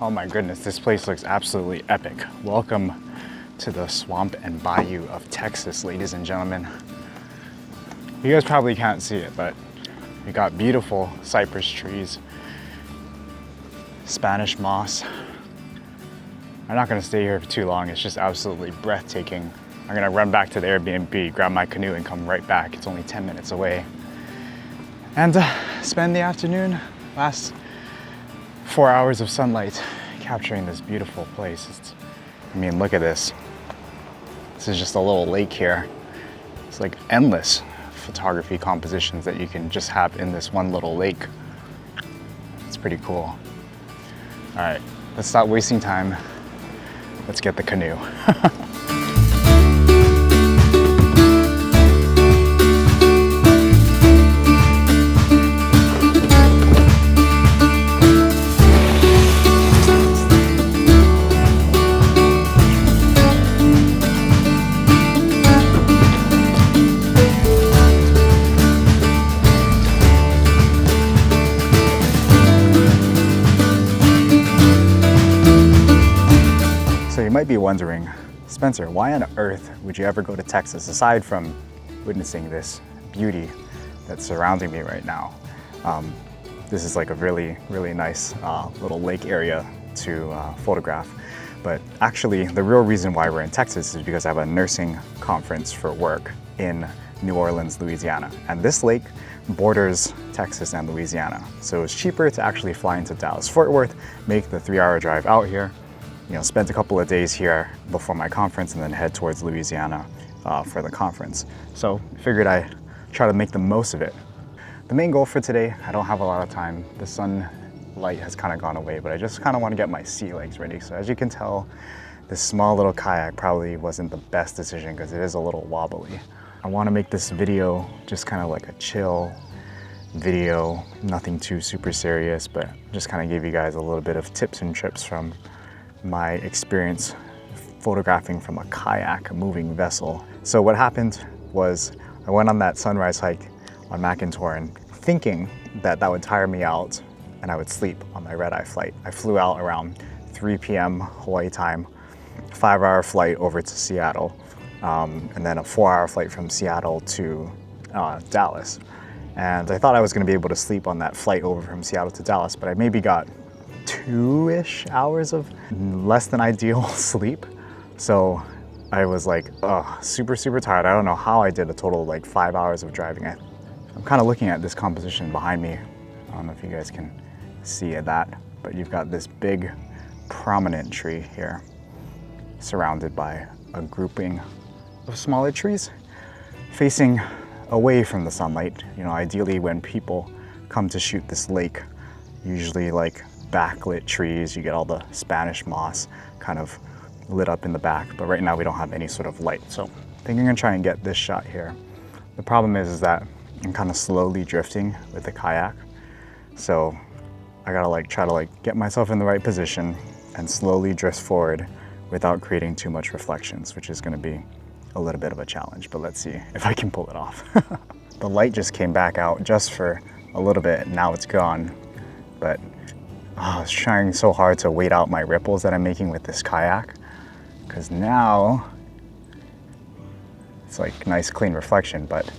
Oh my goodness, this place looks absolutely epic. Welcome to the swamp and bayou of Texas, ladies and gentlemen. You guys probably can't see it, but we got beautiful cypress trees, Spanish moss. I'm not gonna stay here for too long. It's just absolutely breathtaking. I'm gonna run back to the Airbnb, grab my canoe and come right back. It's only 10 minutes away. And spend the afternoon, last 4 hours of sunlight capturing this beautiful place. I mean, look at this. This is just a little lake here. It's like endless photography compositions that you can just have in this one little lake. It's pretty cool. All right, let's stop wasting time. Let's get the canoe. You might be wondering, Spencer, why on earth would you ever go to Texas aside from witnessing this beauty that's surrounding me right now? This is like a really, really nice little lake area to photograph. But actually, the real reason why we're in Texas is because I have a nursing conference for work in New Orleans, Louisiana. And this lake borders Texas and Louisiana. So it's cheaper to actually fly into Dallas-Fort Worth, make the 3-hour drive out here, spend a couple of days here before my conference and then head towards Louisiana for the conference. So I figured I'd try to make the most of it. The main goal for today, I don't have a lot of time. The sunlight has kind of gone away, but I just kind of want to get my sea legs ready. So as you can tell, this small little kayak probably wasn't the best decision because it is a little wobbly. I want to make this video just kind of like a chill video, nothing too super serious, but just kind of give you guys a little bit of tips and trips from my experience photographing from a kayak, a moving vessel. So what happened was I went on that sunrise hike on McIntorin thinking that that would tire me out and I would sleep on my red-eye flight. I flew out around 3 p.m. Hawaii time, 5-hour flight over to Seattle, and then a 4-hour flight from Seattle to Dallas. And I thought I was gonna be able to sleep on that flight over from Seattle to Dallas, but I maybe got 2-ish hours of less than ideal sleep. So I was like, super tired. I don't know how I did a total of like 5 hours of driving. I'm kind of looking at this composition behind me. I don't know if you guys can see that, but you've got this big prominent tree here surrounded by a grouping of smaller trees facing away from the sunlight. Ideally when people come to shoot this lake, usually like backlit trees, you get all the Spanish moss kind of lit up in the back, but right now we don't have any sort of light. So I think I'm gonna try and get this shot here. The problem is that I'm kind of slowly drifting with the kayak. So I gotta try to get myself in the right position and slowly drift forward without creating too much reflections, which is gonna be a little bit of a challenge, but let's see if I can pull it off. The light just came back out just for a little bit, now it's gone, but I was trying so hard to wait out my ripples that I'm making with this kayak, because now it's like nice clean reflection, but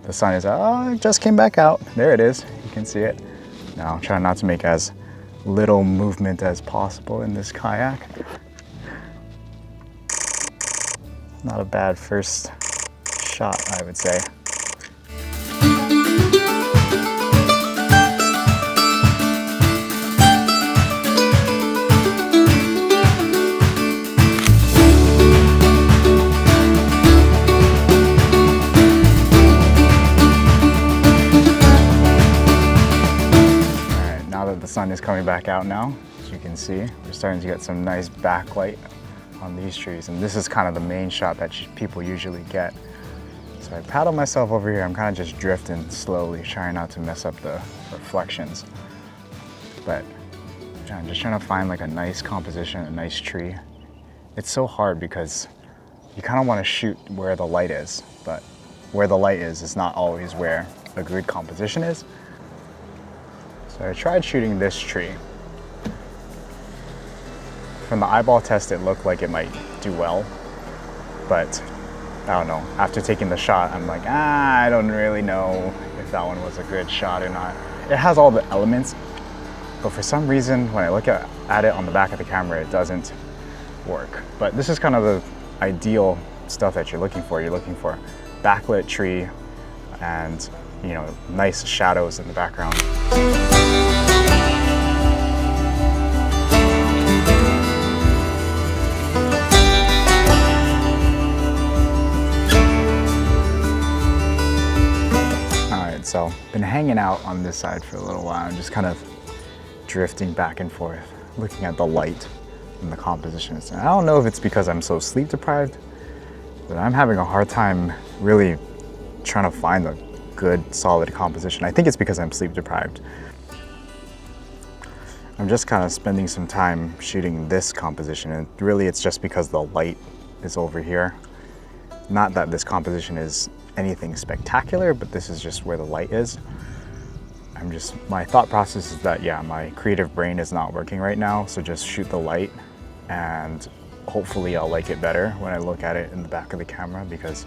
the sun is, it just came back out. There it is, you can see it. Now I'm trying not to make as little movement as possible in this kayak. Not a bad first shot, I would say. The sun is coming back out now, as you can see. We're starting to get some nice backlight on these trees, and this is kind of the main shot that people usually get. So I paddle myself over here. I'm kind of just drifting slowly, trying not to mess up the reflections. But I'm just trying to find like a nice composition, a nice tree. It's so hard because you kind of want to shoot where the light is, but where the light is not always where a good composition is. So I tried shooting this tree, from the eyeball test, it looked like it might do well, but I don't know. After taking the shot, I'm like, I don't really know if that one was a good shot or not. It has all the elements, but for some reason, when I look at it on the back of the camera, it doesn't work. But this is kind of the ideal stuff that you're looking for. You're looking for backlit tree and, you know, nice shadows in the background. So been hanging out on this side for a little while and just kind of drifting back and forth, looking at the light and the compositions. And I don't know if it's because I'm so sleep deprived, but I'm having a hard time really trying to find a good solid composition. I think it's because I'm sleep deprived. I'm just kind of spending some time shooting this composition, and really it's just because the light is over here. Not that this composition is anything spectacular, but this is just where the light is. My thought process is that, yeah, my creative brain is not working right now, so just shoot the light and hopefully I'll like it better when I look at it in the back of the camera, because,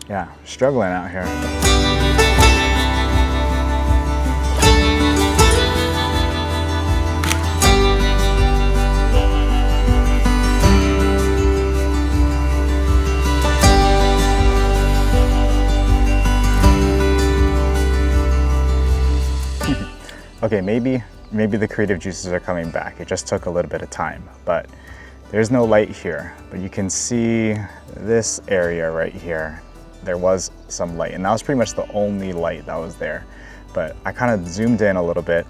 yeah, struggling out here. Okay, maybe the creative juices are coming back. It just took a little bit of time, but there's no light here. But you can see this area right here. There was some light, and that was pretty much the only light that was there. But I kind of zoomed in a little bit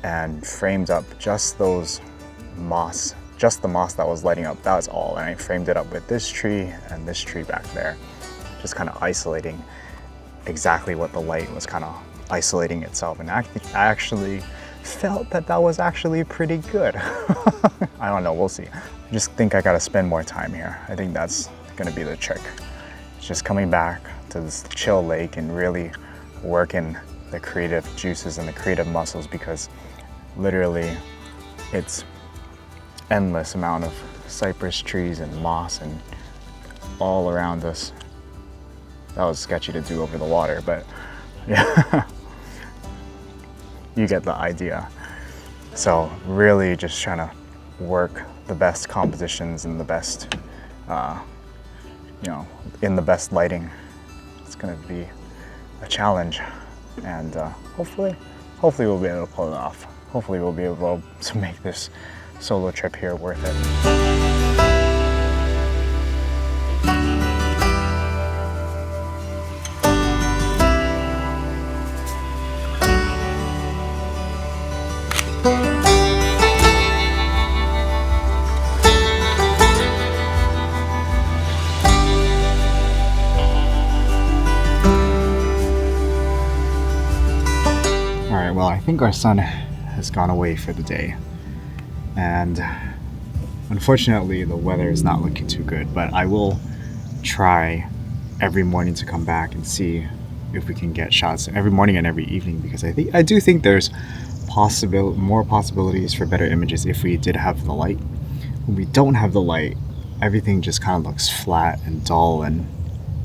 and framed up just those moss, just the moss that was lighting up. That was all, and I framed it up with this tree and this tree back there, just kind of isolating exactly what the light was kind of isolating itself. And I actually felt that was actually pretty good. I don't know, we'll see. I just think I gotta spend more time here. I think that's gonna be the trick. It's just coming back to this chill lake and really working the creative juices and the creative muscles, because literally it's endless amount of cypress trees and moss and all around us. That was sketchy to do over the water, but yeah. You get the idea. So really just trying to work the best compositions and the best, you know, in the best lighting. It's gonna be a challenge, and hopefully we'll be able to pull it off. Hopefully we'll be able to make this solo trip here worth it. Well, I think our sun has gone away for the day, and unfortunately the weather is not looking too good, but I will try every morning to come back and see if we can get shots every morning and every evening, because I do think there's more possibilities for better images if we did have the light. When we don't have the light, everything just kind of looks flat and dull and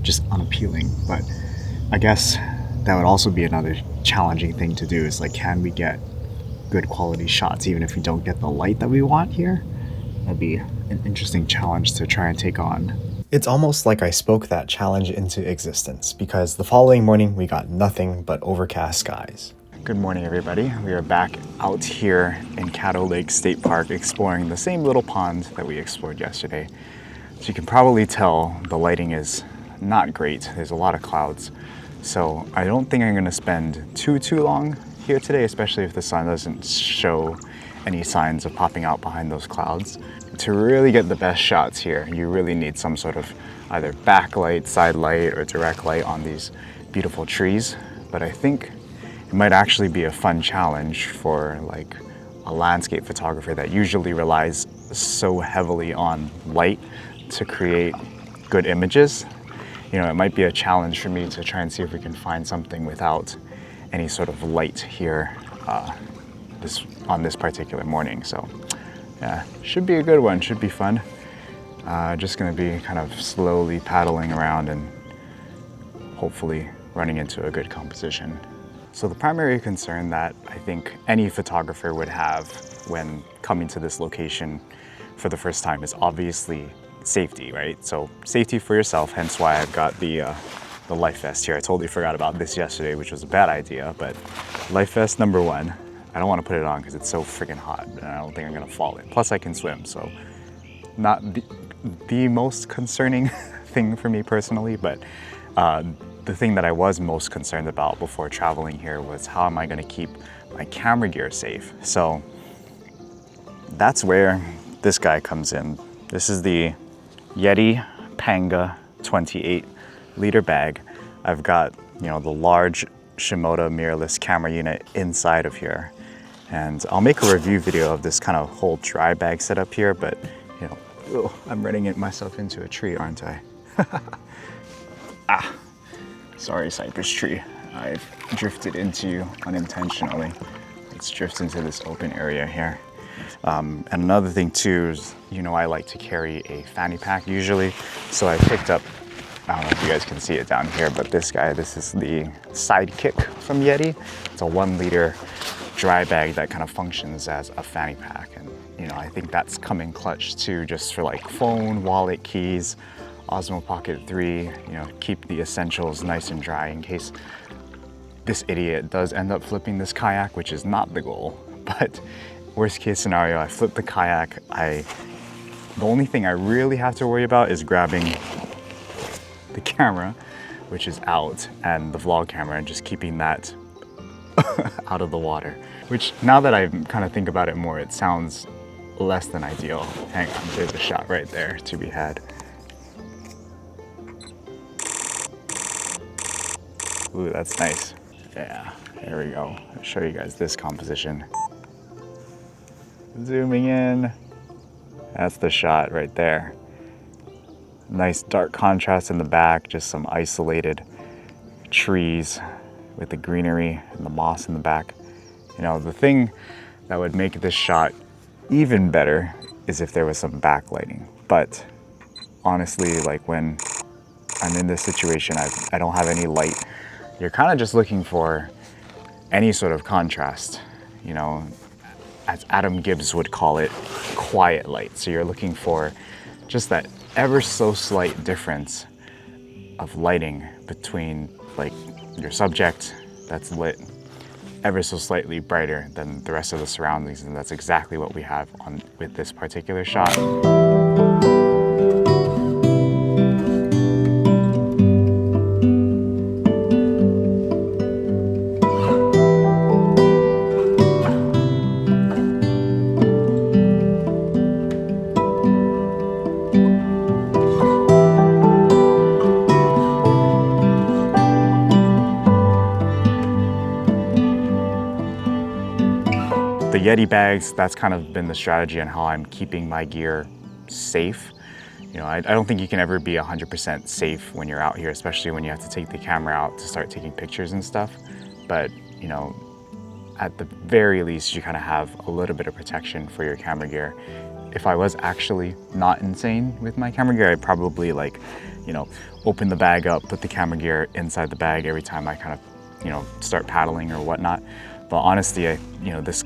just unappealing. But I guess that would also be another challenging thing to do, is like, can we get good quality shots even if we don't get the light that we want here? That'd be an interesting challenge to try and take on. It's almost like I spoke that challenge into existence, because the following morning we got nothing but overcast skies. Good morning, everybody. We are back out here in Caddo Lake State Park exploring the same little pond that we explored yesterday. So you can probably tell the lighting is not great. There's a lot of clouds. So I don't think I'm gonna spend too long here today, especially if the sun doesn't show any signs of popping out behind those clouds. To really get the best shots here, you really need some sort of either backlight, side light, or direct light on these beautiful trees. But I think it might actually be a fun challenge for like a landscape photographer that usually relies so heavily on light to create good images. You know, it might be a challenge for me to try and see if we can find something without any sort of light here on this particular morning. So Yeah, should be a good one, should be fun. Just gonna be kind of slowly paddling around and hopefully running into a good composition. So the primary concern that I think any photographer would have when coming to this location for the first time is obviously safety, right? So safety for yourself, hence why I've got the life vest here. I totally forgot about this yesterday, which was a bad idea, but life vest number one. I don't want to put it on because it's so freaking hot and I don't think I'm gonna fall in. Plus I can swim, so not the most concerning thing for me personally, but the thing that I was most concerned about before traveling here was how am I gonna keep my camera gear safe? So that's where this guy comes in. This is the Yeti Panga 28-liter bag. I've got, you know, the large Shimoda mirrorless camera unit inside of here. And I'll make a review video of this kind of whole dry bag setup here, but you know, I'm running myself into a tree, aren't I? Sorry, cypress tree. I've drifted into unintentionally. Let's drift into this open area here. And another thing too is, you know, I like to carry a fanny pack usually. So I picked up, I don't know if you guys can see it down here, but this is the Sidekick from Yeti. It's a 1-liter dry bag that kind of functions as a fanny pack. And, you know, I think that's coming clutch too, just for like phone, wallet, keys, Osmo Pocket 3, you know, keep the essentials nice and dry in case this idiot does end up flipping this kayak, which is not the goal. But worst case scenario, I flip the kayak. The only thing I really have to worry about is grabbing the camera, which is out, and the vlog camera, and just keeping that out of the water. Which, now that I kind of think about it more, it sounds less than ideal. Hang on, there's a shot right there to be had. Ooh, that's nice. Yeah, there we go. I'll show you guys this composition. Zooming in, that's the shot right there. Nice dark contrast in the back, just some isolated trees with the greenery and the moss in the back. You know, the thing that would make this shot even better is if there was some backlighting. But honestly, like when I'm in this situation, I don't have any light. You're kind of just looking for any sort of contrast, you know, as Adam Gibbs would call it, quiet light. So you're looking for just that ever so slight difference of lighting between like your subject that's lit ever so slightly brighter than the rest of the surroundings, and that's exactly what we have with this particular shot. The Yeti bags, that's kind of been the strategy on how I'm keeping my gear safe. You know, I don't think you can ever be 100% safe when you're out here, especially when you have to take the camera out to start taking pictures and stuff. But, you know, at the very least, you kind of have a little bit of protection for your camera gear. If I was actually not insane with my camera gear, I'd probably like, you know, open the bag up, put the camera gear inside the bag every time I kind of, you know, start paddling or whatnot. But honestly, you know, this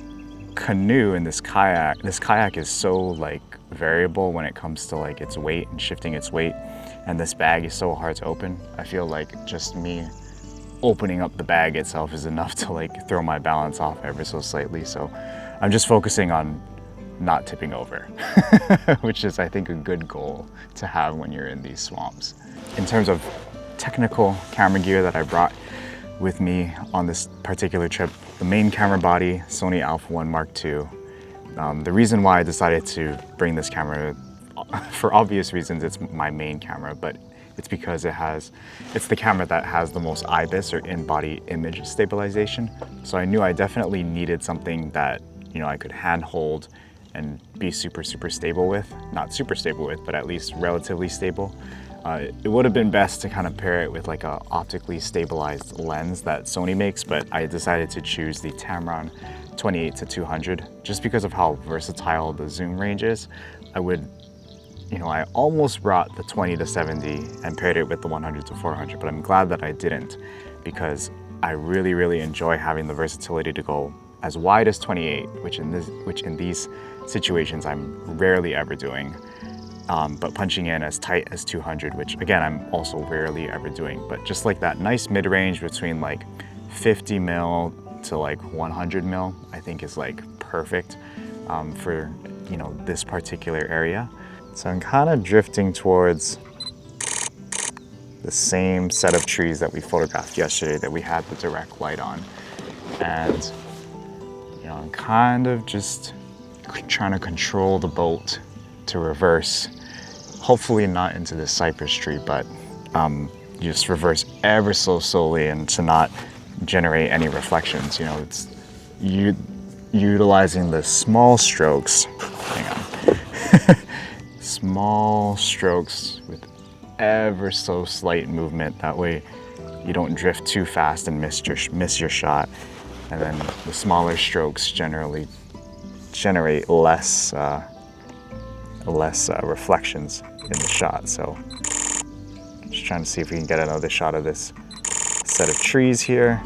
canoe and this kayak is so like variable when it comes to like its weight and shifting its weight, and this bag is so hard to open. I feel like just me opening up the bag itself is enough to like throw my balance off ever so slightly. So I'm just focusing on not tipping over, which is I think a good goal to have when you're in these swamps. In terms of technical camera gear that I brought with me on this particular trip, the main camera body, Sony Alpha 1 Mark II. The reason why I decided to bring this camera, for obvious reasons, it's my main camera, but it's because it's the camera that has the most IBIS, or in-body image stabilization. So I knew I definitely needed something that, you know, I could handhold and be super stable with. Not super stable with, but at least relatively stable. It would have been best to kind of pair it with like a optically stabilized lens that Sony makes, but I decided to choose the Tamron 28 to 200 just because of how versatile the zoom range is. I almost brought the 20 to 70 and paired it with the 100 to 400, but I'm glad that I didn't because I really enjoy having the versatility to go as wide as 28, which in these situations I'm rarely ever doing, but punching in as tight as 200, which again I'm also rarely ever doing. But just like that nice mid-range between like 50 mil to like 100 mil, I think is like perfect for this particular area. So I'm kind of drifting towards the same set of trees that we photographed yesterday that we had the direct light on. And I'm kind of just trying to control the boat to reverse, hopefully not into the cypress tree, but just reverse ever so slowly and to not generate any reflections. It's utilizing the small strokes. Hang on. Small strokes with ever so slight movement. That way you don't drift too fast and miss your shot. And then the smaller strokes generally generate less reflections in the shot. So just trying to see if we can get another shot of this set of trees here.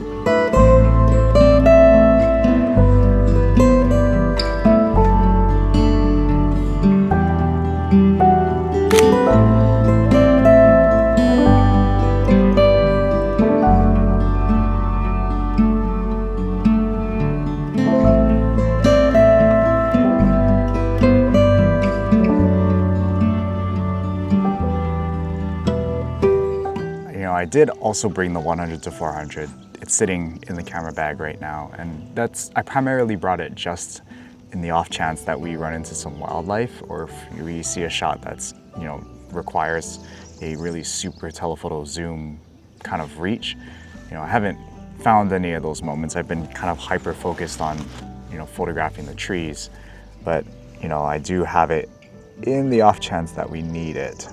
I did also bring the 100 to 400. It's sitting in the camera bag right now, and I primarily brought it just in the off chance that we run into some wildlife, or if we see a shot that's requires a really super telephoto zoom kind of reach. I haven't found any of those moments. I've been kind of hyper focused on photographing the trees, but I do have it in the off chance that we need it.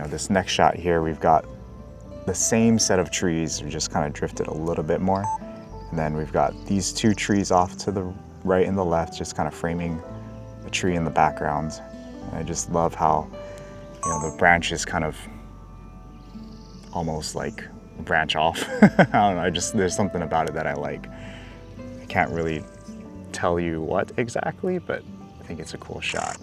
This next shot here, we've got the same set of trees, we just kind of drifted a little bit more. And then we've got these two trees off to the right and the left, just kind of framing a tree in the background. And I just love how, the branches kind of almost like branch off. I don't know, there's something about it that I like. I can't really tell you what exactly, but I think it's a cool shot.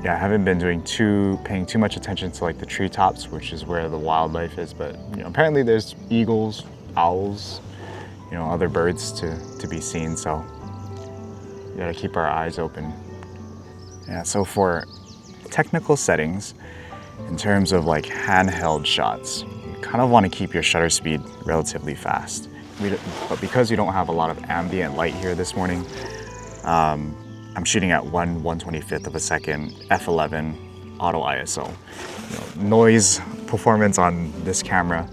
I haven't been paying too much attention to like the treetops, which is where the wildlife is, but apparently there's eagles, owls, other birds to be seen, so we gotta keep our eyes open. Yeah, so for technical settings, in terms of like handheld shots, you kind of want to keep your shutter speed relatively fast. But because you don't have a lot of ambient light here this morning, I'm shooting at 1/125th of a second, f11, auto ISO. Noise performance on this camera,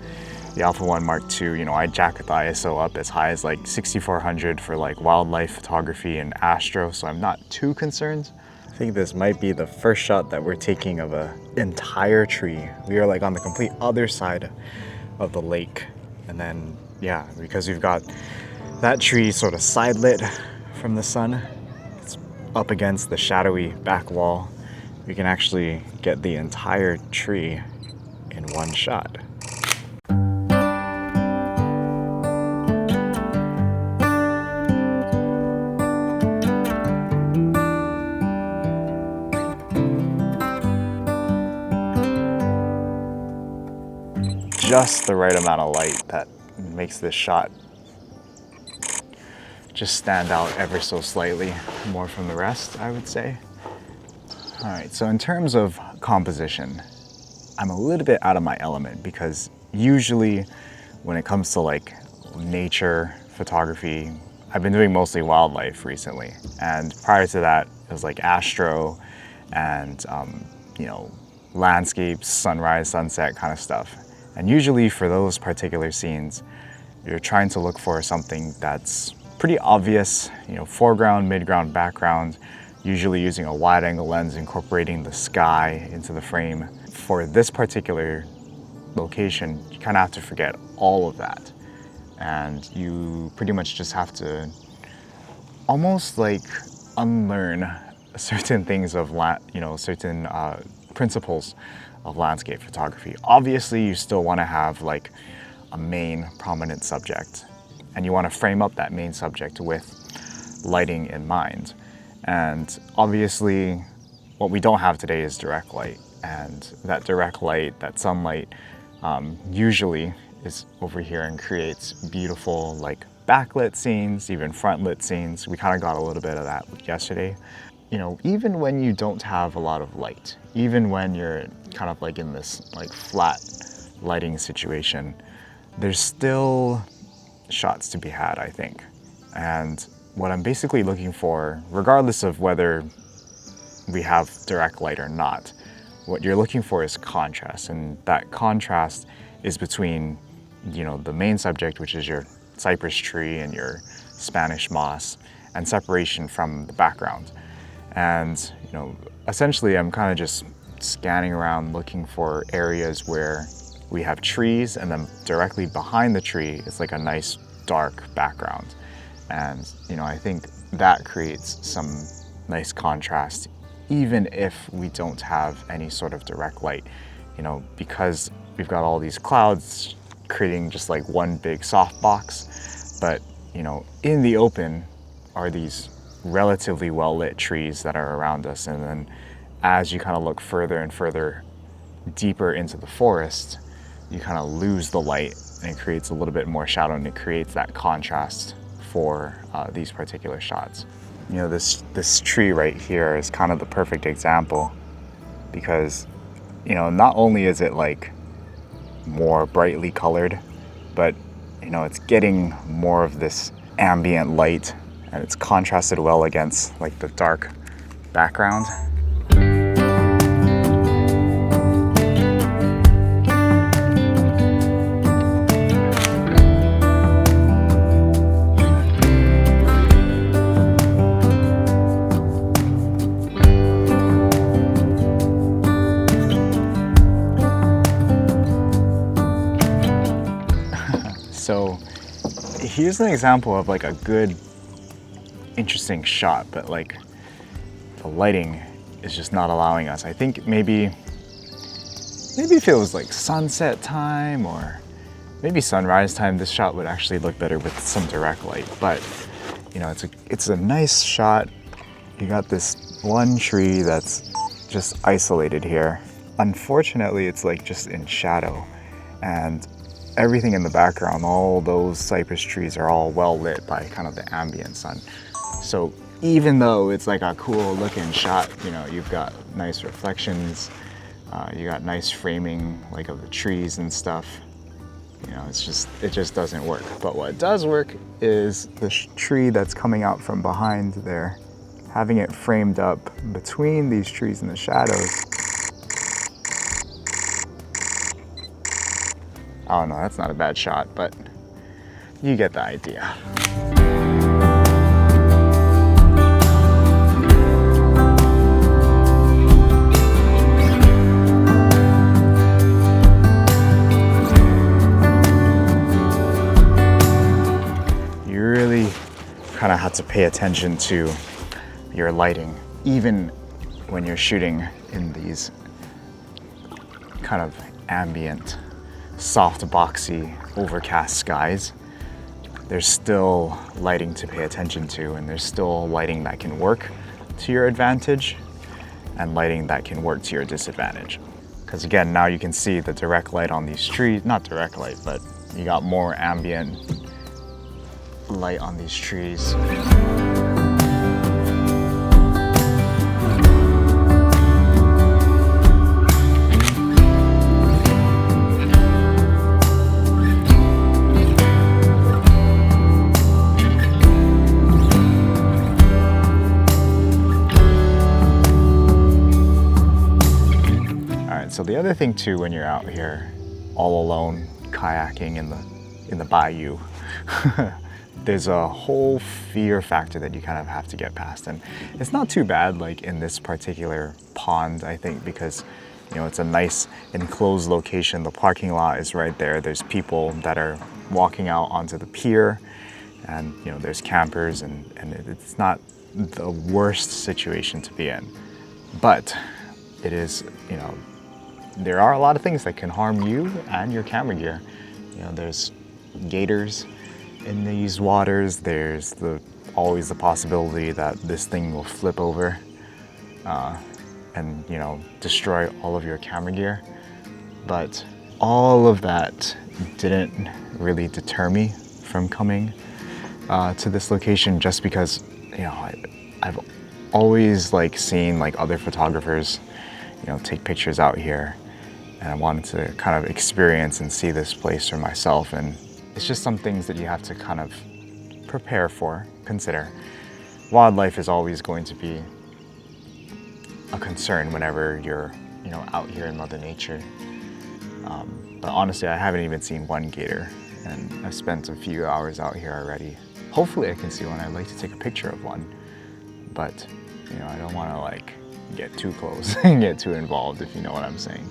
the Alpha 1 Mark II, I jack the ISO up as high as like 6400 for like wildlife photography and astro, so I'm not too concerned. I think this might be the first shot that we're taking of an entire tree. We are like on the complete other side of the lake. And then, yeah, because we've got that tree sort of side lit from the sun, up against the shadowy back wall, we can actually get the entire tree in one shot. Just the right amount of light that makes this shot just stand out ever so slightly more from the rest, I would say. All right, so in terms of composition, I'm a little bit out of my element because usually when it comes to like nature photography, I've been doing mostly wildlife recently. And prior to that, it was like astro and, you know, landscapes, sunrise, sunset kind of stuff. And usually for those particular scenes, you're trying to look for something that's pretty obvious, you know, foreground, midground, background, usually using a wide angle lens, incorporating the sky into the frame. For this particular location, you kind of have to forget all of that. And you pretty much just have to almost like unlearn certain things of, certain principles of landscape photography. Obviously, you still want to have like a main prominent subject, and you want to frame up that main subject with lighting in mind. And obviously, what we don't have today is direct light, and that direct light, that sunlight, usually is over here and creates beautiful like backlit scenes, even front lit scenes. We kind of got a little bit of that yesterday. You know, even when you don't have a lot of light, even when you're kind of like in this like flat lighting situation, there's still shots to be had, I think. And what I'm basically looking for, regardless of whether we have direct light or not, what you're looking for is contrast. And that contrast is between, you know, the main subject, which is your cypress tree and your Spanish moss, and separation from the background. And, you know, essentially I'm kind of just scanning around looking for areas where we have trees, and then directly behind the tree is like a nice dark background. And, you know, I think that creates some nice contrast, even if we don't have any sort of direct light, you know, because we've got all these clouds creating just like one big softbox. But, you know, in the open are these relatively well-lit trees that are around us. And then as you kind of look further and further deeper into the forest, you kind of lose the light, and it creates a little bit more shadow, and it creates that contrast for these particular shots. You know, this tree right here is kind of the perfect example, because, you know, not only is it like more brightly colored, but, you know, it's getting more of this ambient light, and it's contrasted well against like the dark background. So here's an example of like a good, interesting shot, but like the lighting is just not allowing us. I think maybe if it was like sunset time or maybe sunrise time, this shot would actually look better with some direct light. But, you know, it's a nice shot. You got this one tree that's just isolated here. Unfortunately, it's like just in shadow, and everything in the background, all those cypress trees are all well lit by kind of the ambient sun. So even though it's like a cool looking shot, you know, you've got nice reflections, you got nice framing like of the trees and stuff, you know, it just doesn't work. But what does work is the tree that's coming out from behind there, having it framed up between these trees in the shadows. Oh no, that's not a bad shot, but you get the idea. You really kind of have to pay attention to your lighting, even when you're shooting in these kind of ambient, soft, boxy, overcast skies. There's still lighting to pay attention to, and there's still lighting that can work to your advantage and lighting that can work to your disadvantage. Because again, now you can see the direct light on these trees, not direct light, but you got more ambient light on these trees. right, so the other thing too, when you're out here all alone kayaking in the bayou, there's a whole fear factor that you kind of have to get past. And it's not too bad like in this particular pond, I think, because you know, it's a nice enclosed location. The parking lot is right there. There's people that are walking out onto the pier, and you know, there's campers, and it's not the worst situation to be in. But it is, you know, there are a lot of things that can harm you and your camera gear. You know, there's gators in these waters. There's always the possibility that this thing will flip over and, you know, destroy all of your camera gear. But all of that didn't really deter me from coming to this location, just because, you know, I've always like seen like other photographers, you know, take pictures out here, and I wanted to kind of experience and see this place for myself. And it's just some things that you have to kind of prepare for, consider. Wildlife is always going to be a concern whenever you're, you know, out here in Mother Nature. But honestly, I haven't even seen one gator, and I've spent a few hours out here already. Hopefully I can see one. I'd like to take a picture of one, but you know, I don't want to like get too close and get too involved, if you know what I'm saying.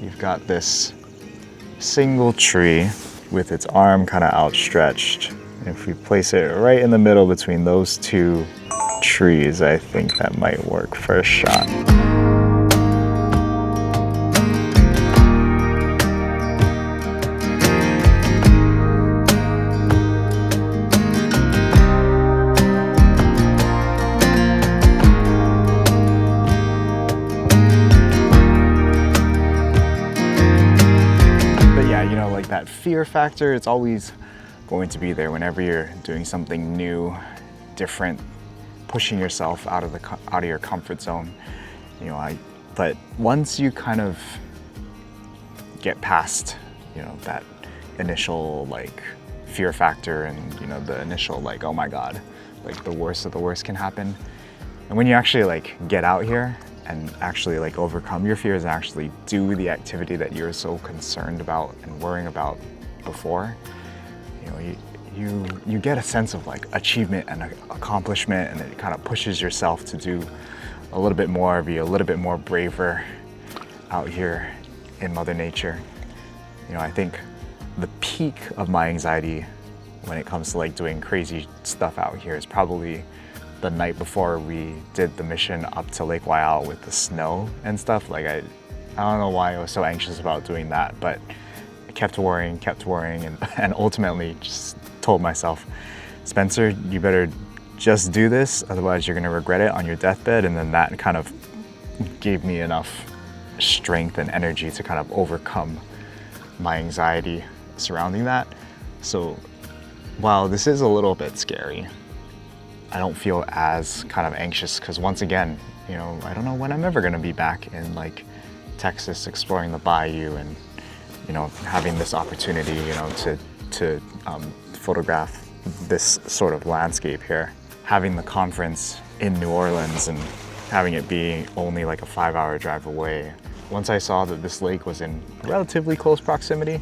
You've got this single tree with its arm kind of outstretched. If we place it right in the middle between those two trees, I think that might work for a shot. That fear factor, it's always going to be there whenever you're doing something new, different, pushing yourself out of your comfort zone. You know, but once you kind of get past, you know, that initial like fear factor, and you know, the initial like, oh my god, like the worst of the worst can happen, and when you actually like get out here and actually like overcome your fears and actually do the activity that you're so concerned about and worrying about before, you know, you get a sense of like achievement and accomplishment, and it kind of pushes yourself to do a little bit more, be a little bit more braver out here in Mother Nature. You know, I think the peak of my anxiety when it comes to like doing crazy stuff out here is probably the night before we did the mission up to Lake Waiau with the snow and stuff. Like I don't know why I was so anxious about doing that, but I kept worrying, and ultimately just told myself, Spencer, you better just do this, otherwise you're gonna regret it on your deathbed. And then that kind of gave me enough strength and energy to kind of overcome my anxiety surrounding that. So while this is a little bit scary, I don't feel as kind of anxious, because once again, you know, I don't know when I'm ever gonna be back in like Texas exploring the bayou, and you know, having this opportunity, you know, to photograph this sort of landscape here. Having the conference in New Orleans and having it be only like a 5-hour drive away. Once I saw that this lake was in relatively close proximity,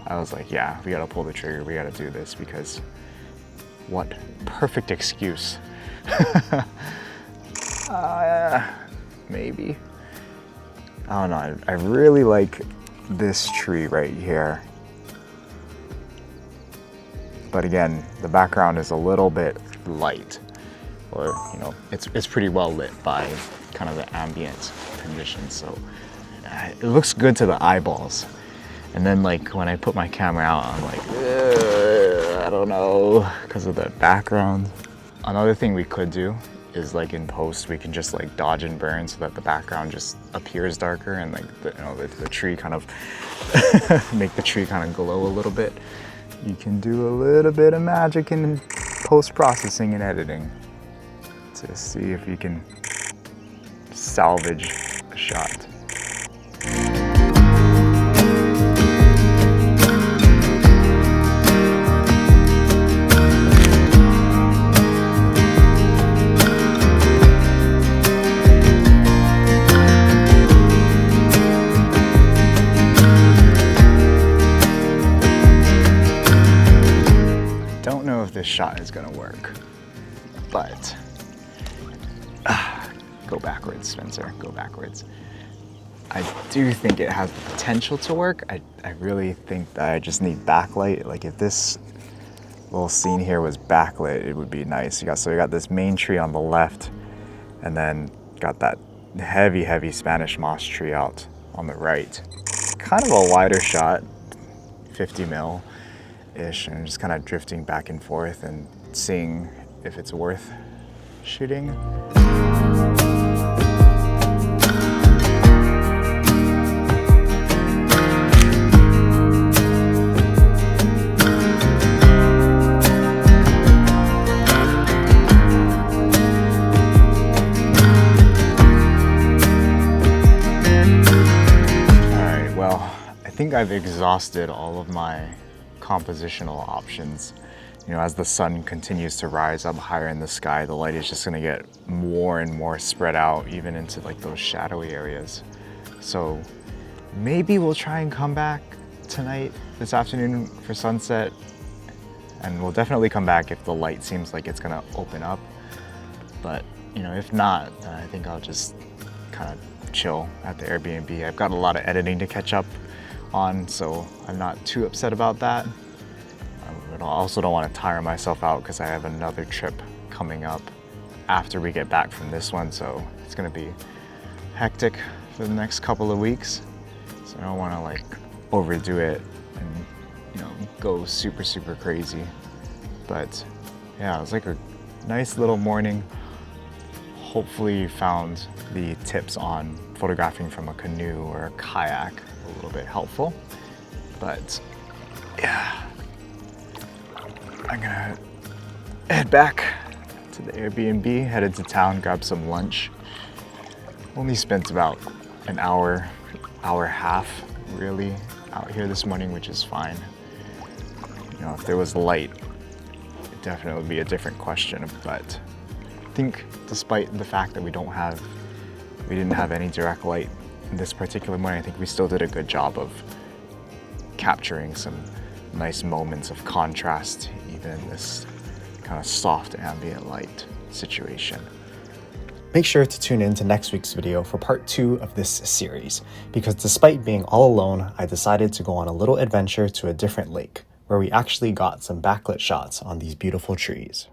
I was like, yeah, we gotta pull the trigger, we gotta do this, because what perfect excuse. Maybe. I don't know, I really like this tree right here. But again, the background is a little bit light, or you know, it's pretty well lit by kind of the ambient conditions, so it looks good to the eyeballs. And then like when I put my camera out, I'm like, I don't know, because of the background. Another thing we could do is like in post, we can just like dodge and burn so that the background just appears darker, and like the tree kind of make the tree kind of glow a little bit. You can do a little bit of magic in post-processing and editing to see if you can salvage a shot. shot is gonna work. But, go backwards, Spencer, go backwards. I do think it has the potential to work. I really think that I just need backlight. Like if this little scene here was backlit, it would be nice. So we got this main tree on the left, and then got that heavy Spanish moss tree out on the right. Kind of a wider shot, 50 mil-ish, and just kind of drifting back and forth and seeing if it's worth shooting. I think I've exhausted all of my compositional options. You know, as the sun continues to rise up higher in the sky, the light is just gonna get more and more spread out, even into like those shadowy areas. So maybe we'll try and come back tonight, this afternoon for sunset. And we'll definitely come back if the light seems like it's gonna open up. But, you know, if not, then I think I'll just kind of chill at the Airbnb. I've got a lot of editing to catch up on, so I'm not too upset about that. I also don't want to tire myself out because I have another trip coming up after we get back from this one, so it's gonna be hectic for the next couple of weeks. So I don't want to like overdo it and, you know, go super crazy. But yeah, it was like a nice little morning. Hopefully you found the tips on photographing from a canoe or a kayak a little bit helpful. But yeah, I'm gonna head back to the Airbnb, headed to town, grab some lunch. Only spent about an hour and a half really out here this morning, which is fine. You know, if there was light, it definitely would be a different question, but I think despite the fact that we didn't have any direct light this particular morning, I think we still did a good job of capturing some nice moments of contrast, even in this kind of soft ambient light situation. Make sure to tune in to next week's video for part 2 of this series, because despite being all alone, I decided to go on a little adventure to a different lake, where we actually got some backlit shots on these beautiful trees.